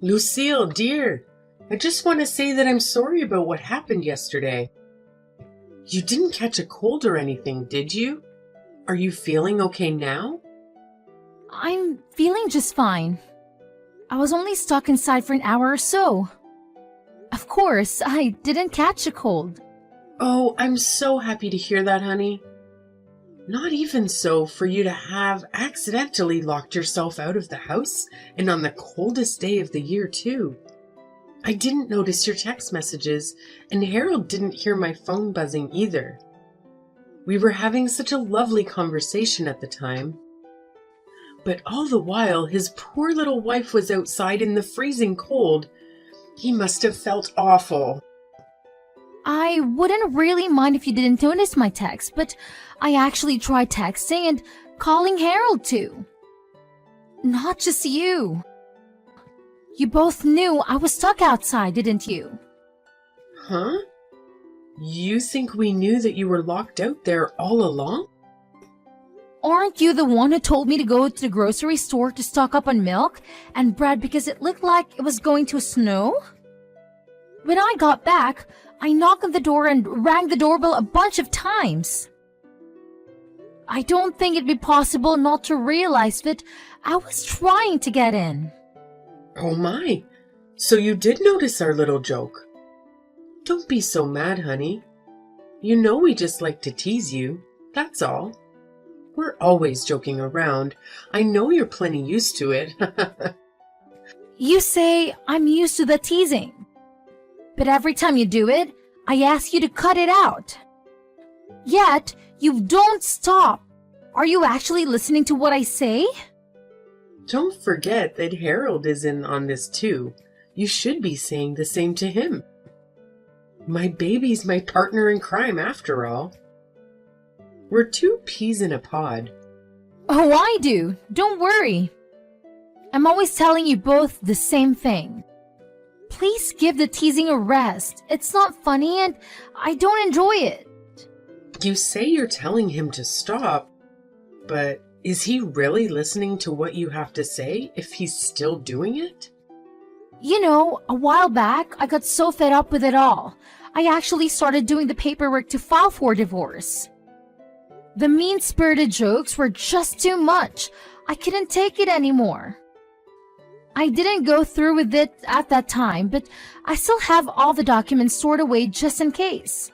Lucille, dear, I just want to say that I'm sorry about what happened yesterday. You didn't catch a cold or anything, did you? Are you feeling okay now? I'm feeling just fine. I was only stuck inside for an hour or so. Of course, I didn't catch a cold. Oh, I'm so happy to hear that, honey. Not even so for you to have accidentally locked yourself out of the house, and on the coldest day of the year, too. I didn't notice your text messages, and Harold didn't hear my phone buzzing either. We were having such a lovely conversation at the time. But all the while, his poor little wife was outside in the freezing cold. He must have felt awful. I wouldn't really mind if you didn't notice my text, but I actually tried texting and calling Harold too. Not just you. You both knew I was stuck outside, didn't you? Huh? You think we knew that you were locked out there all along? Aren't you the one who told me to go to the grocery store to stock up on milk and bread because it looked like it was going to snow? When I got back, I knocked on the door and rang the doorbell a bunch of times. I don't think it'd be possible not to realize that I was trying to get in. Oh my, so you did notice our little joke. Don't be so mad, honey. You know we just like to tease you, that's all. We're always joking around. I know you're plenty used to it. You say I'm used to the teasing. But every time you do it, I ask you to cut it out. Yet, you don't stop. Are you actually listening to what I say? Don't forget that Harold is in on this too. You should be saying the same to him. My baby's my partner in crime after all. We're two peas in a pod. Oh, I do. Don't worry. I'm always telling you both the same thing. Please give the teasing a rest. It's not funny and I don't enjoy it. You say you're telling him to stop, but is he really listening to what you have to say if he's still doing it? You know, a while back, I got so fed up with it all. I actually started doing the paperwork to file for divorce. The mean-spirited jokes were just too much. I couldn't take it anymore. I didn't go through with it at that time, but I still have all the documents stored away just in case.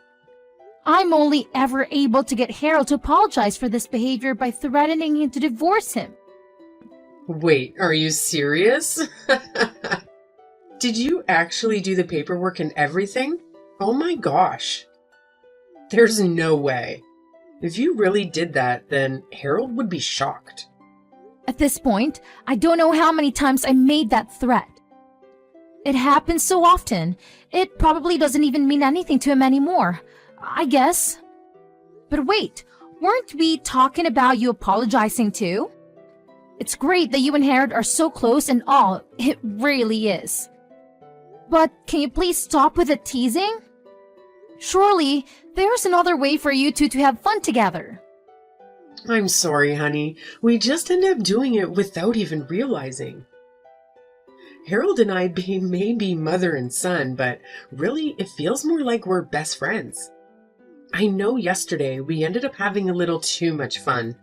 I'm only ever able to get Harold to apologize for this behavior by threatening him to divorce him. Wait, are you serious? Did you actually do the paperwork and everything? Oh my gosh. There's no way. If you really did that, then Harold would be shocked. At this point, I don't know how many times I made that threat. It happens so often, it probably doesn't even mean anything to him anymore, I guess. But wait, weren't we talking about you apologizing too? It's great that you and Harold are so close and all, it really is. But can you please stop with the teasing? Surely, there's another way for you two to have fun together. I'm sorry, honey. We just end up doing it without even realizing. Harold and I may be mother and son, but really it feels more like we're best friends. I know yesterday we ended up having a little too much fun.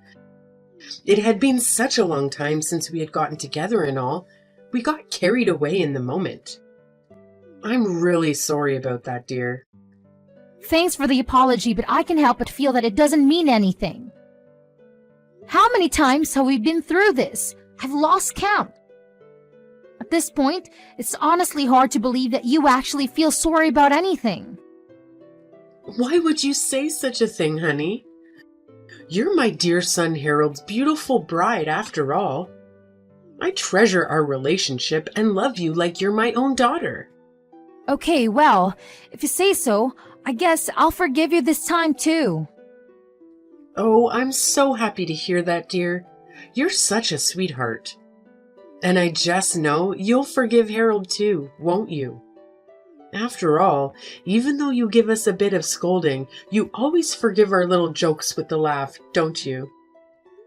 It had been such a long time since we had gotten together and all. We got carried away in the moment. I'm really sorry about that, dear. Thanks for the apology, but I can help but feel that it doesn't mean anything. How many times have we been through this? I've lost count. At this point, it's honestly hard to believe that you actually feel sorry about anything. Why would you say such a thing, honey? You're my dear son Harold's beautiful bride after all. I treasure our relationship and love you like you're my own daughter. Okay, well, if you say so, I guess I'll forgive you this time too. Oh, I'm so happy to hear that, dear. You're such a sweetheart. And I just know you'll forgive Harold too, won't you? After all, even though you give us a bit of scolding, you always forgive our little jokes with the laugh, don't you?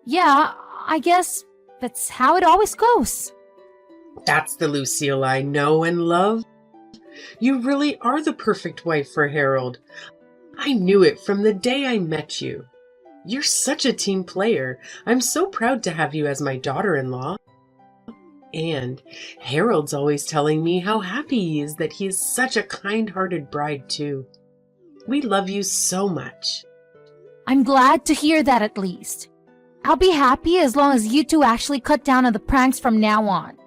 Yeah, I guess that's how it always goes. That's the Lucille I know and love. You really are the perfect wife for Harold. I knew it from the day I met you. You're such a team player. I'm so proud to have you as my daughter-in-law. And Harold's always telling me how happy he is that he is such a kind-hearted bride, too. We love you so much. I'm glad to hear that at least. I'll be happy as long as you two actually cut down on the pranks from now on.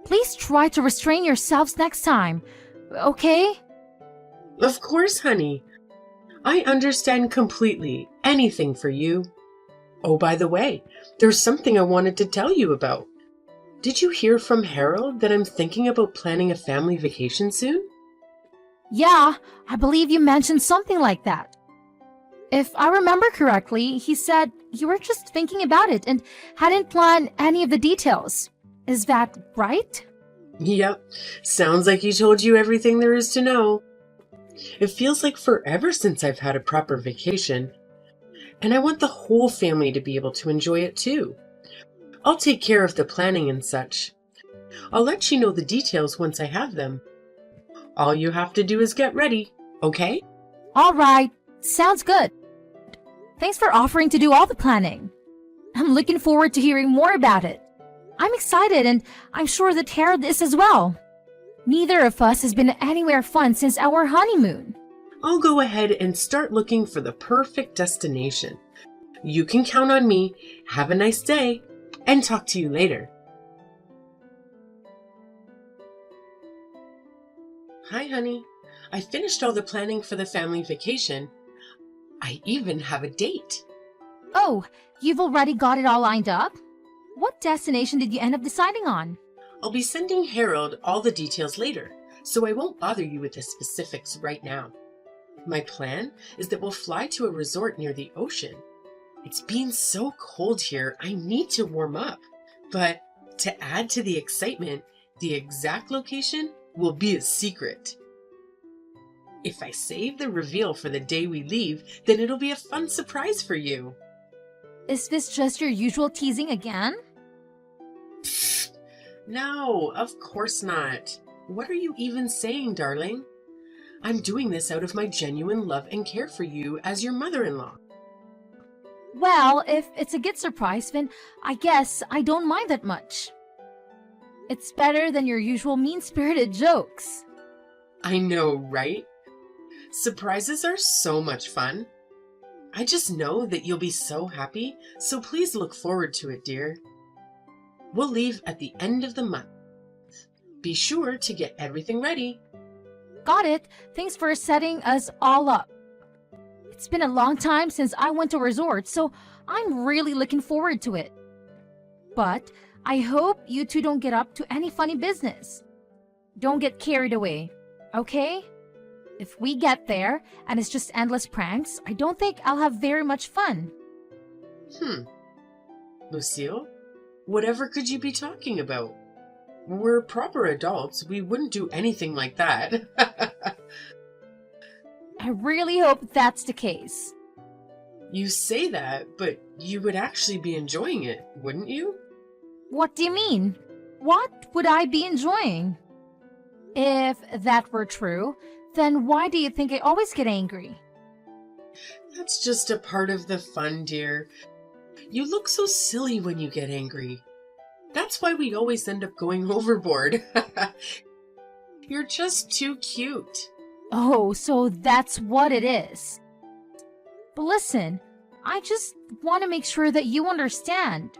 Please try to restrain yourselves next time, okay? Of course, honey. I understand completely. Anything for you. Oh, by the way, there's something I wanted to tell you about. Did you hear from Harold that I'm thinking about planning a family vacation soon? Yeah, I believe you mentioned something like that. If I remember correctly, he said you were just thinking about it and hadn't planned any of the details. Is that right? Yep, sounds like he told you everything there is to know. It feels like forever since I've had a proper vacation, and I want the whole family to be able to enjoy it too. I'll take care of the planning and such. I'll let you know the details once I have them. All you have to do is get ready, okay? All right, sounds good. Thanks for offering to do all the planning. I'm looking forward to hearing more about it. I'm excited, and I'm sure that Harold is as well. Neither of us has been anywhere fun since our honeymoon. I'll go ahead and start looking for the perfect destination. You can count on me. Have a nice day, and talk to you later. Hi, honey. I finished all the planning for the family vacation. I even have a date. Oh, you've already got it all lined up? What destination did you end up deciding on? I'll be sending Harold all the details later, so I won't bother you with the specifics right now. My plan is that we'll fly to a resort near the ocean. It's been so cold here, I need to warm up. But to add to the excitement, the exact location will be a secret. If I save the reveal for the day we leave, then it'll be a fun surprise for you. Is this just your usual teasing again? No, of course not. What are you even saying, darling? I'm doing this out of my genuine love and care for you as your mother-in-law. Well, if it's a good surprise, then I guess I don't mind that much. It's better than your usual mean-spirited jokes. I know, right? Surprises are so much fun. I just know that you'll be so happy, so please look forward to it, dear. We'll leave at the end of the month. Be sure to get everything ready. Got it. Thanks for setting us all up. It's been a long time since I went to a resort, so I'm really looking forward to it. But I hope you two don't get up to any funny business. Don't get carried away, okay? If we get there and it's just endless pranks, I don't think I'll have very much fun. Lucille, whatever could you be talking about? We're proper adults. We wouldn't do anything like that. I really hope that's the case. You say that, but you would actually be enjoying it, wouldn't you? What do you mean? What would I be enjoying? If that were true, then why do you think I always get angry? That's just a part of the fun, dear. You look so silly when you get angry. That's why we always end up going overboard. You're just too cute. Oh, so that's what it is. But listen, I just want to make sure that you understand.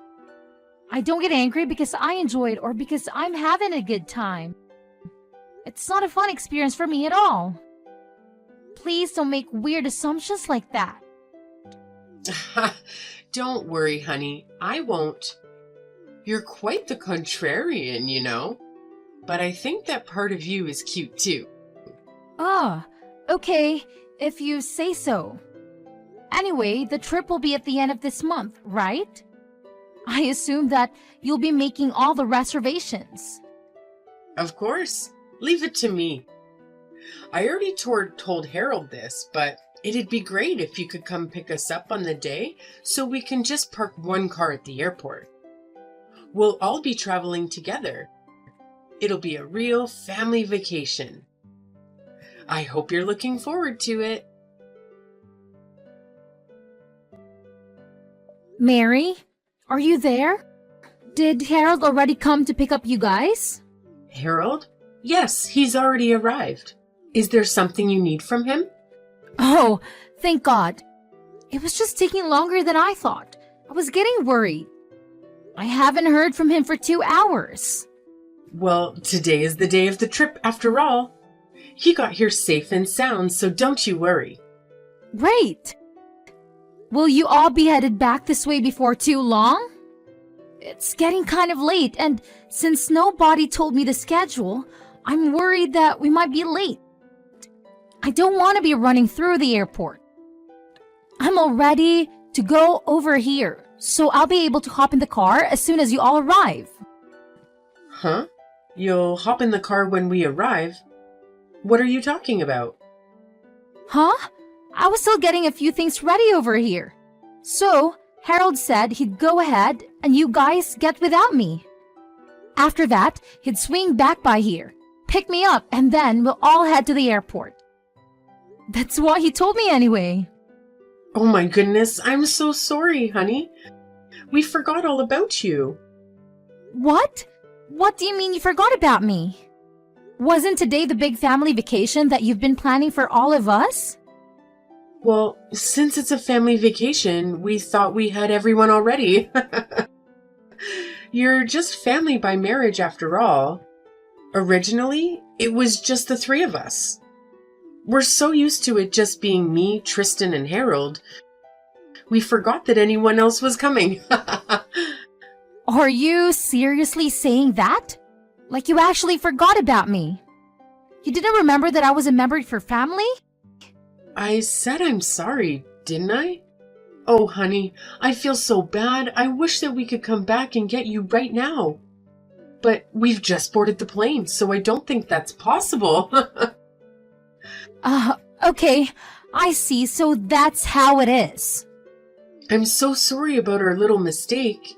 I don't get angry because I enjoy it or because I'm having a good time. It's not a fun experience for me at all. Please don't make weird assumptions like that. Don't worry, honey. I won't. You're quite the contrarian, you know. But I think that part of you is cute too. Ah, okay, if you say so. Anyway, the trip will be at the end of this month, right? I assume that you'll be making all the reservations. Of course. Leave it to me. I already told Harold this, but it'd be great if you could come pick us up on the day so we can just park one car at the airport. We'll all be traveling together. It'll be a real family vacation. I hope you're looking forward to it. Mary, are you there? Did Harold already come to pick up you guys? Harold? Yes, he's already arrived. Is there something you need from him? Oh, thank God. It was just taking longer than I thought. I was getting worried. I haven't heard from him for 2 hours. Well, today is the day of the trip after all. He got here safe and sound, so don't you worry. Great. Will you all be headed back this way before too long? It's getting kind of late, and since nobody told me the schedule, I'm worried that we might be late. I don't want to be running through the airport. I'm all ready to go over here, so I'll be able to hop in the car as soon as you all arrive. Huh? You'll hop in the car when we arrive? What are you talking about? Huh? I was still getting a few things ready over here. So, Harold said he'd go ahead and you guys get without me. After that, he'd swing back by here, pick me up, and then we'll all head to the airport. That's what he told me anyway. Oh my goodness, I'm so sorry, honey. We forgot all about you. What? What do you mean you forgot about me? Wasn't today the big family vacation that you've been planning for all of us? Well, since it's a family vacation, we thought we had everyone already. You're just family by marriage after all. Originally, it was just the three of us. We're so used to it just being me, Tristan, and Harold. We forgot that anyone else was coming. Are you seriously saying that? Like you actually forgot about me? You didn't remember that I was a member of your family? I said I'm sorry, didn't I? Oh, honey, I feel so bad. I wish that we could come back and get you right now. But we've just boarded the plane, so I don't think that's possible. Okay, I see, so that's how it is. I'm so sorry about our little mistake.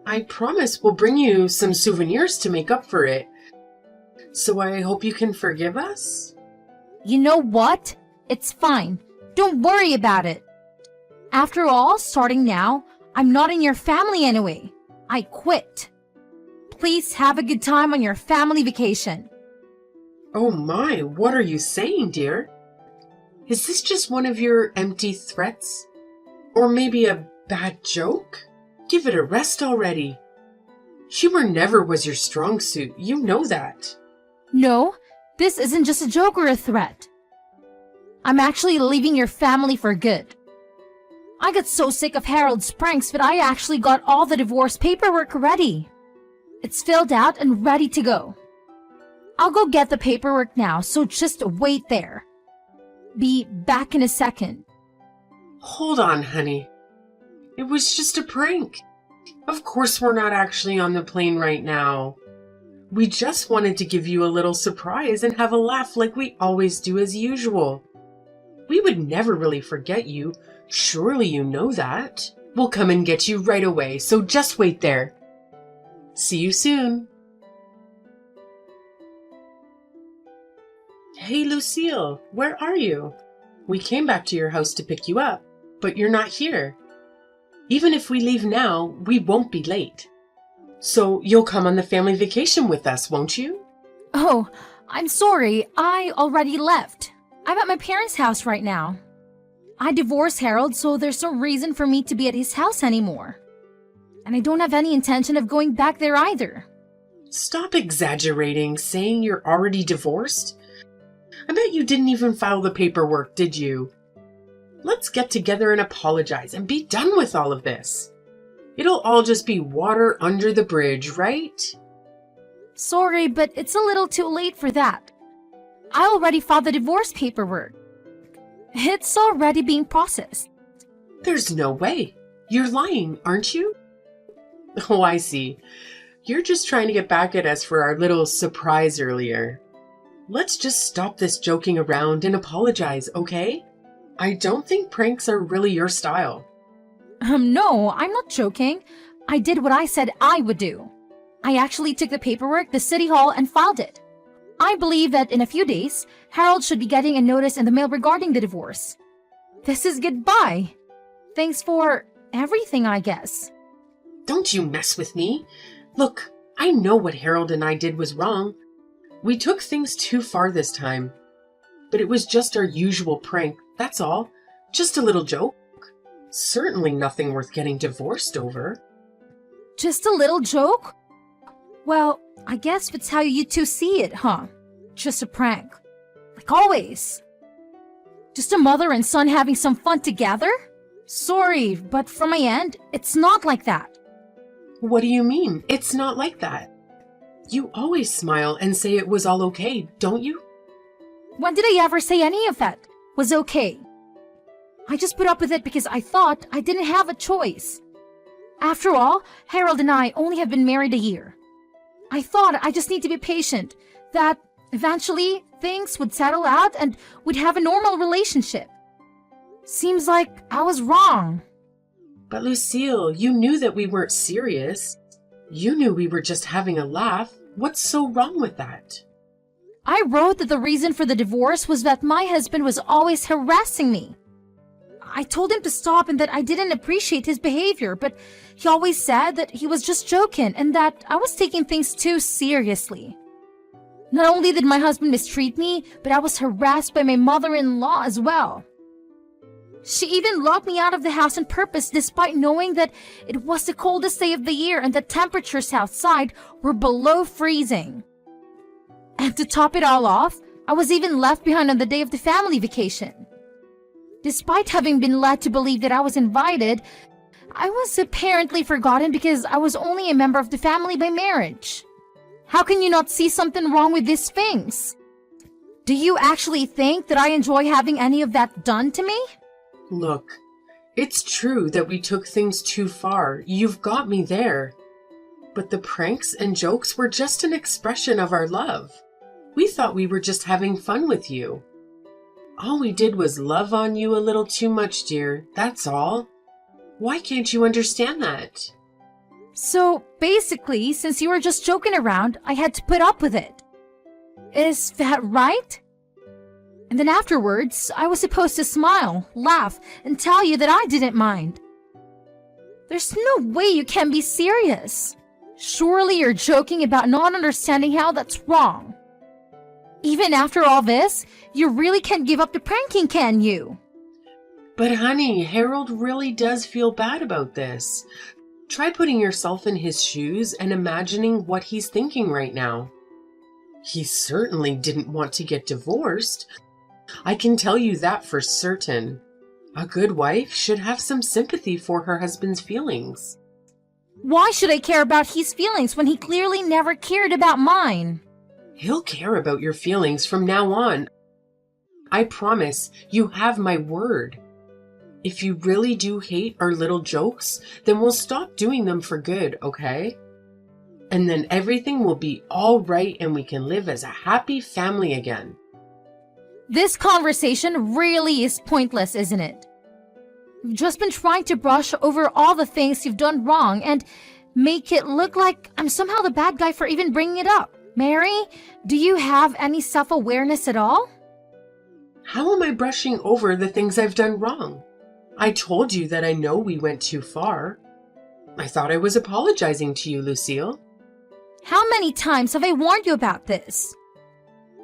I promise we'll bring you some souvenirs to make up for it. So I hope you can forgive us? You know what? It's fine. Don't worry about it. After all, starting now, I'm not in your family anyway. I quit. Please have a good time on your family vacation. Oh my, what are you saying, dear? Is this just one of your empty threats? Or maybe a bad joke? Give it a rest already. Humor never was your strong suit, you know that. No, this isn't just a joke or a threat. I'm actually leaving your family for good. I got so sick of Harold's pranks that I actually got all the divorce paperwork ready. It's filled out and ready to go. I'll go get the paperwork now, so just wait there. Be back in a second. Hold on, honey. It was just a prank. Of course we're not actually on the plane right now. We just wanted to give you a little surprise and have a laugh like we always do as usual. We would never really forget you. Surely you know that. We'll come and get you right away, so just wait there. See you soon. Hey, Lucille, where are you? We came back to your house to pick you up, but you're not here. Even if we leave now, we won't be late. So you'll come on the family vacation with us, won't you? Oh, I'm sorry. I already left. I'm at my parents' house right now. I divorced Harold, so there's no reason for me to be at his house anymore. And I don't have any intention of going back there either. Stop exaggerating, saying you're already divorced. I bet you didn't even file the paperwork, did you? Let's get together and apologize and be done with all of this. It'll all just be water under the bridge, right? Sorry, but it's a little too late for that. I already filed the divorce paperwork. It's already being processed. There's no way. You're lying, aren't you? Oh, I see. You're just trying to get back at us for our little surprise earlier. Let's just stop this joking around and apologize, okay? I don't think pranks are really your style. No, I'm not joking. I did what I said I would do. I actually took the paperwork to City Hall and filed it. I believe that in a few days, Harold should be getting a notice in the mail regarding the divorce. This is goodbye. Thanks for everything, I guess. Don't you mess with me. Look, I know what Harold and I did was wrong. We took things too far this time. But it was just our usual prank, that's all. Just a little joke. Certainly nothing worth getting divorced over. Just a little joke? Well, I guess that's how you two see it, huh? Just a prank. Like always. Just a mother and son having some fun together? Sorry, but from my end, it's not like that. What do you mean? It's not like that. You always smile and say it was all okay, don't you? When did I ever say any of that was okay? I just put up with it because I thought I didn't have a choice. After all, Harold and I only have been married a year. I thought I just need to be patient, that eventually things would settle out and we'd have a normal relationship. Seems like I was wrong. But Lucille, you knew that we weren't serious. You knew we were just having a laugh. What's so wrong with that? I wrote that the reason for the divorce was that my husband was always harassing me. I told him to stop and that I didn't appreciate his behavior, but he always said that he was just joking and that I was taking things too seriously. Not only did my husband mistreat me, but I was harassed by my mother-in-law as well. She even locked me out of the house on purpose despite knowing that it was the coldest day of the year and the temperatures outside were below freezing. And to top it all off, I was even left behind on the day of the family vacation. Despite having been led to believe that I was invited, I was apparently forgotten because I was only a member of the family by marriage. How can you not see something wrong with these things? Do you actually think that I enjoy having any of that done to me? Look, it's true that we took things too far. You've got me there. But the pranks and jokes were just an expression of our love. We thought we were just having fun with you. All we did was love on you a little too much, dear. That's all. Why can't you understand that? So, basically, since you were just joking around, I had to put up with it. Is that right? And then afterwards, I was supposed to smile, laugh, and tell you that I didn't mind. There's no way you can be serious. Surely you're joking about not understanding how that's wrong. Even after all this, you really can't give up the pranking, can you? But honey, Harold really does feel bad about this. Try putting yourself in his shoes and imagining what he's thinking right now. He certainly didn't want to get divorced. I can tell you that for certain. A good wife should have some sympathy for her husband's feelings. Why should I care about his feelings when he clearly never cared about mine? He'll care about your feelings from now on. I promise, you have my word. If you really do hate our little jokes, then we'll stop doing them for good, okay? And then everything will be all right and we can live as a happy family again. This conversation really is pointless, isn't it? You've just been trying to brush over all the things you've done wrong and make it look like I'm somehow the bad guy for even bringing it up. Mary, do you have any self-awareness at all? How am I brushing over the things I've done wrong? I told you that I know we went too far. I thought I was apologizing to you, Lucille. How many times have I warned you about this?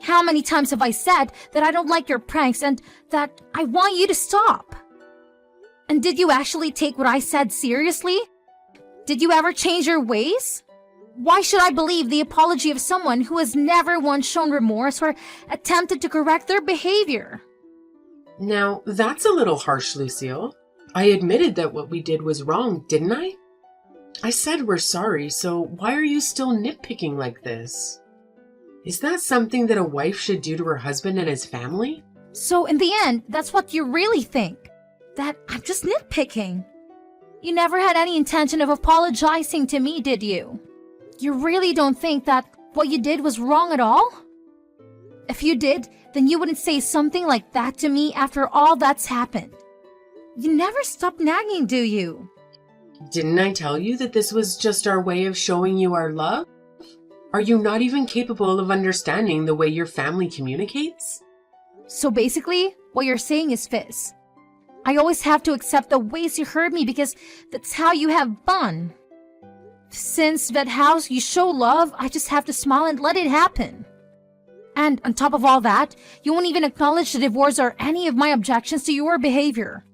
How many times have I said that I don't like your pranks and that I want you to stop? And did you actually take what I said seriously? Did you ever change your ways? Why should I believe the apology of someone who has never once shown remorse or attempted to correct their behavior? Now, that's a little harsh, Lucille. I admitted that what we did was wrong, didn't I? I said we're sorry, so why are you still nitpicking like this? Is that something that a wife should do to her husband and his family? So in the end, that's what you really think? That I'm just nitpicking? You never had any intention of apologizing to me, did you? You really don't think that what you did was wrong at all? If you did, then you wouldn't say something like that to me after all that's happened. You never stop nagging, do you? Didn't I tell you that this was just our way of showing you our love? Are you not even capable of understanding the way your family communicates? So basically, what you're saying is Fizz. I always have to accept the ways you hurt me because that's how you have fun. Since that how you show love, I just have to smile and let it happen. And on top of all that, you won't even acknowledge the divorce or any of my objections to your behavior.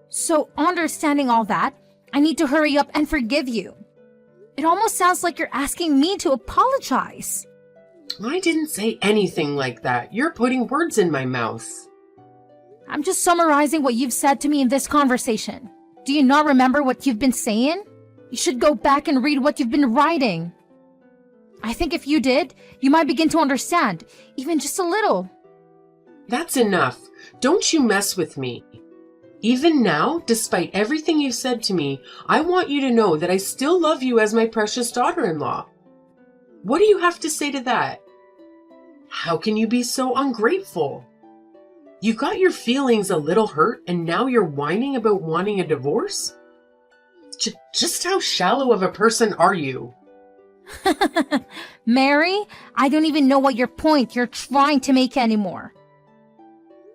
So understanding all that, I need to hurry up and forgive you. It almost sounds like you're asking me to apologize. I didn't say anything like that. You're putting words in my mouth. I'm just summarizing what you've said to me in this conversation. Do you not remember what you've been saying? You should go back and read what you've been writing. I think if you did, you might begin to understand, even just a little. That's enough. Don't you mess with me. Even now, despite everything you've said to me, I want you to know that I still love you as my precious daughter-in-law. What do you have to say to that? How can you be so ungrateful? You got your feelings a little hurt and now you're whining about wanting a divorce? Just how shallow of a person are you? Mary, I don't even know what your point you're trying to make anymore.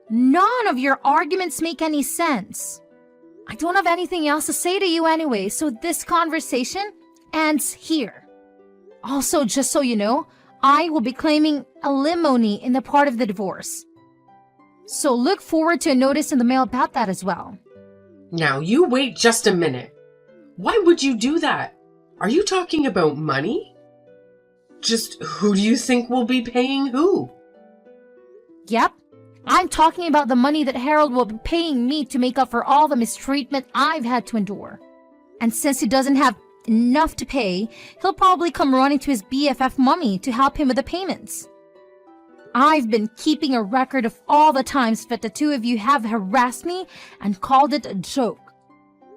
None of your arguments make any sense. I don't have anything else to say to you anyway, so this conversation ends here. Also, just so you know, I will be claiming alimony in the part of the divorce. So look forward to a notice in the mail about that as well. Now, you wait just a minute. Why would you do that? Are you talking about money? Just who do you think will be paying who? Yep. I'm talking about the money that Harold will be paying me to make up for all the mistreatment I've had to endure. And since he doesn't have enough to pay, he'll probably come running to his BFF mummy to help him with the payments. I've been keeping a record of all the times that the two of you have harassed me and called it a joke.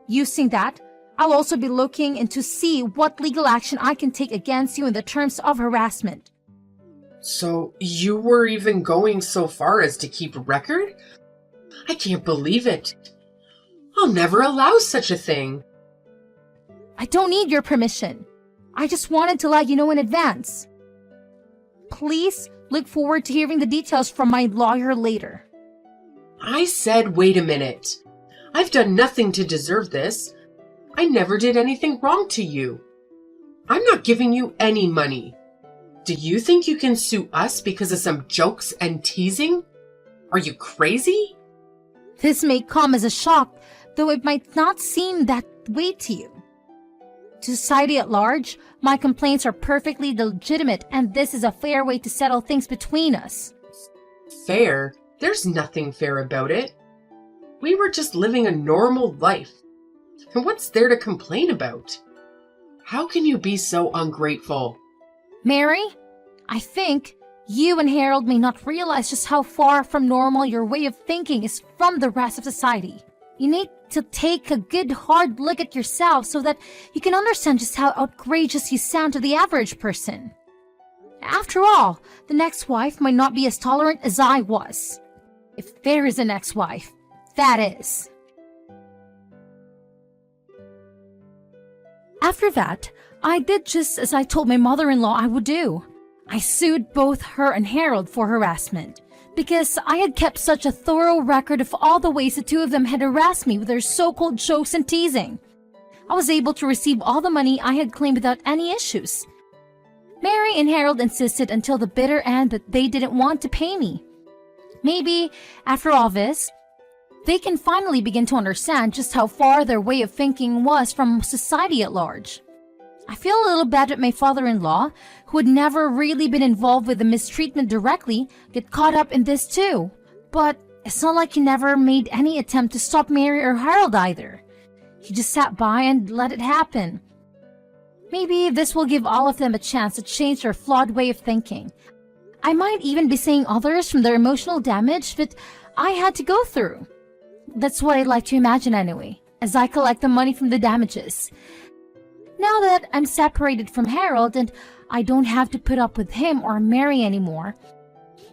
Using that, I'll also be looking into see what legal action I can take against you in the terms of harassment. So you were even going so far as to keep a record? I can't believe it. I'll never allow such a thing. I don't need your permission. I just wanted to let you know in advance. Please look forward to hearing the details from my lawyer later. I said, wait a minute. I've done nothing to deserve this. I never did anything wrong to you. I'm not giving you any money. Do you think you can sue us because of some jokes and teasing? Are you crazy? This may come as a shock, though it might not seem that way to you. To society at large, my complaints are perfectly legitimate, and this is a fair way to settle things between us. Fair? There's nothing fair about it. We were just living a normal life. And what's there to complain about? How can you be so ungrateful? Mary, I think you and Harold may not realize just how far from normal your way of thinking is from the rest of society. You need to take a good hard look at yourself so that you can understand just how outrageous you sound to the average person. After all, the next wife might not be as tolerant as I was. If there is a next wife, that is. After that, I did just as I told my mother-in-law I would do. I sued both her and Harold for harassment, because I had kept such a thorough record of all the ways the two of them had harassed me with their so-called jokes and teasing. I was able to receive all the money I had claimed without any issues. Mary and Harold insisted until the bitter end that they didn't want to pay me. Maybe, after all this, they can finally begin to understand just how far their way of thinking was from society at large. I feel a little bad that my father-in-law, who had never really been involved with the mistreatment directly, get caught up in this too. But it's not like he never made any attempt to stop Mary or Harold either. He just sat by and let it happen. Maybe this will give all of them a chance to change their flawed way of thinking. I might even be saving others from their emotional damage that I had to go through. That's what I'd like to imagine anyway, as I collect the money from the damages. Now that I'm separated from Harold and I don't have to put up with him or Mary anymore,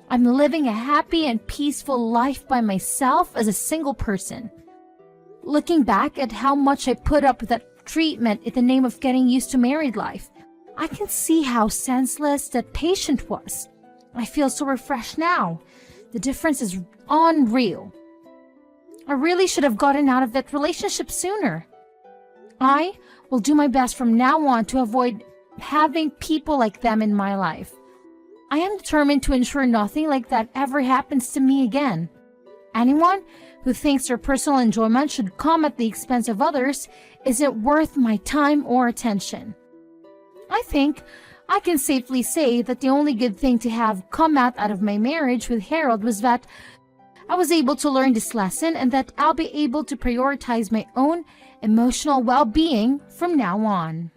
I'm living a happy and peaceful life by myself as a single person. Looking back at how much I put up with that treatment in the name of getting used to married life, I can see how senseless that patient was. I feel so refreshed now. The difference is unreal. I really should have gotten out of that relationship sooner. I will do my best from now on to avoid having people like them in my life. I am determined to ensure nothing like that ever happens to me again. Anyone who thinks their personal enjoyment should come at the expense of others isn't worth my time or attention. I think I can safely say that the only good thing to have come out of my marriage with Harold was that I was able to learn this lesson and that I'll be able to prioritize my own emotional well-being from now on.